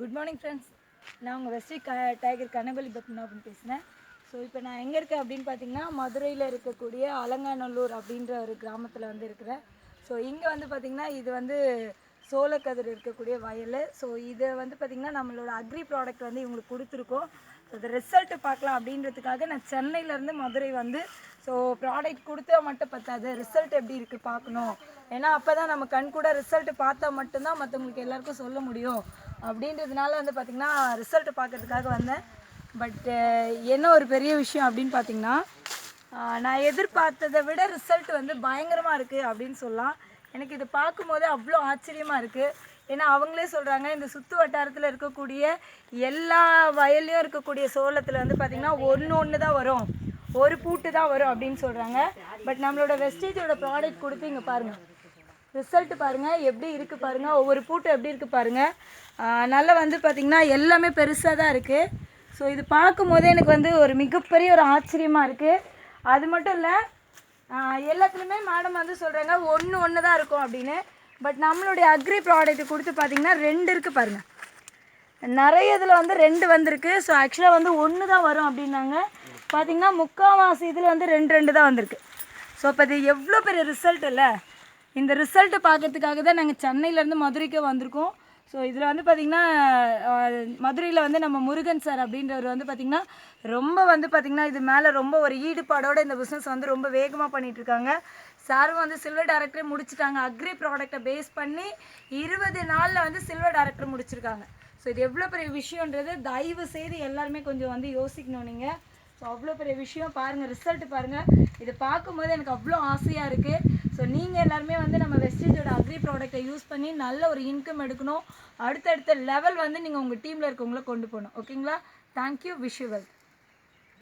Good morning friends, நான் உங்கள் vestry tiger கனகொலி பத்மனா அப்படின்னு பேசுகிறேன். ஸோ இப்போ நான் எங்கே இருக்கேன் அப்படின்னு பார்த்தீங்கன்னா, மதுரையில் இருக்கக்கூடிய அலங்காநல்லூர் அப்படின்ற ஒரு கிராமத்தில் வந்து இருக்கிறேன். ஸோ இங்கே வந்து பார்த்திங்கன்னா இது வந்து சோளக்கதிர் இருக்கக்கூடிய வயல். ஸோ இதை வந்து பார்த்திங்கன்னா நம்மளோட அக்ரி ப்ராடக்ட் வந்து இவங்களுக்கு கொடுத்துருக்கோம். ஸோ இந்த ரிசல்ட்டு பார்க்கலாம் அப்படின்றதுக்காக நான் சென்னையிலேருந்து மதுரை வந்து ஸோ ப்ராடக்ட் கொடுத்தா மட்டும் பத்தாது, ரிசல்ட் எப்படி இருக்குது பார்க்கணும். ஏன்னா அப்போ தான் நம்ம கண் கூட ரிசல்ட்டு பார்த்தா மட்டும்தான் மற்றவங்களுக்கு எல்லாருக்கும் சொல்ல முடியும். அப்படின்றதுனால வந்து பார்த்திங்கன்னா ரிசல்ட்டு பார்க்குறதுக்காக வந்தேன். பட்டு என்ன ஒரு பெரிய விஷயம் அப்படின்னு பார்த்திங்கன்னா, நான் எதிர்பார்த்ததை விட ரிசல்ட் வந்து பயங்கரமாக இருக்குது அப்படின்னு சொல்லலாம். எனக்கு இது பார்க்கும்போது அவ்வளோ ஆச்சரியமாக இருக்குது. ஏன்னா அவங்களே சொல்கிறாங்க, இந்த சுற்று வட்டாரத்தில் இருக்கக்கூடிய எல்லா வயல்லையும் இருக்கக்கூடிய சோளத்தில் வந்து பார்த்திங்கன்னா ஒன்று தான் வரும், ஒரு பூட்டு தான் வரும் அப்படின்னு சொல்கிறாங்க. பட் நம்மளோட வெஸ்டேஜோட ப்ராடக்ட் கொடுத்து இங்கே பாருங்கள், ரிசல்ட்டு பாருங்கள் எப்படி இருக்குது பாருங்கள், ஒவ்வொரு பூட்டு எப்படி இருக்குது பாருங்கள். நல்லா வந்து பார்த்திங்கன்னா எல்லாமே பெருசாக தான் இருக்குது. ஸோ இது பார்க்கும்போதே எனக்கு வந்து ஒரு மிகப்பெரிய ஒரு ஆச்சரியமாக இருக்குது. அது மட்டும் இல்லை, எல்லாத்துலேயுமே மேடம் வந்து சொல்கிறாங்க ஒன்று தான் இருக்கும் அப்படின்னு. பட் நம்மளுடைய அக்ரி ப்ராடக்ட் கொடுத்து பார்த்திங்கன்னா 2 இருக்குது பாருங்கள். நிறைய இதில் வந்து 2 வந்திருக்கு. ஸோ ஆக்சுவலாக வந்து 1 தான் வரும் அப்படின்னாங்க. பார்த்திங்கன்னா முக்கால்வாசி இதில் வந்து 2 தான் வந்திருக்கு. ஸோ இப்போ இது எவ்வளோ பெரிய ரிசல்ட் இல்லை. இந்த ரிசல்ட்டை பார்க்கறதுக்காக தான் நாங்கள் சென்னையிலேருந்து மதுரைக்கு வந்திருக்கோம். ஸோ இதில் வந்து பார்த்திங்கன்னா மதுரையில் வந்து நம்ம முருகன் சார் அப்படின்றவர் வந்து பார்த்திங்கன்னா ரொம்ப வந்து பார்த்திங்கன்னா இது மேலே ரொம்ப ஒரு ஈடுபாடோடு இந்த பிஸ்னஸ் வந்து ரொம்ப வேகமாக பண்ணிகிட்ருக்காங்க. சாரும் வந்து சில்வர் டைரக்டரே முடிச்சிட்டாங்க. அக்ரி ப்ராடக்டை பேஸ் பண்ணி 20 நாளில் வந்து சில்வர் டைரக்டர் முடிச்சிருக்காங்க. ஸோ இது எவ்வளோ பெரிய விஷயன்றது தயவு செய்து எல்லாருமே கொஞ்சம் வந்து யோசிக்கணும் நீங்கள். ஸோ அவ்வளோ பெரிய விஷயம் பாருங்கள், ரிசல்ட் பாருங்கள். இதை பார்க்கும்போது எனக்கு அவ்வளோ ஆசையாக இருக்குது. ஸோ நீங்கள் எல்லாருமே வந்து நம்ம வெஸ்டேஜோட அக்ரி ப்ராடக்டை யூஸ் பண்ணி நல்ல ஒரு இன்கம் எடுக்கணும். அடுத்தடுத்த லெவல் வந்து நீங்கள் உங்கள் டீமில் இருக்கவங்கள கொண்டு போகணும். ஓகேங்களா? Thank you, wish you well.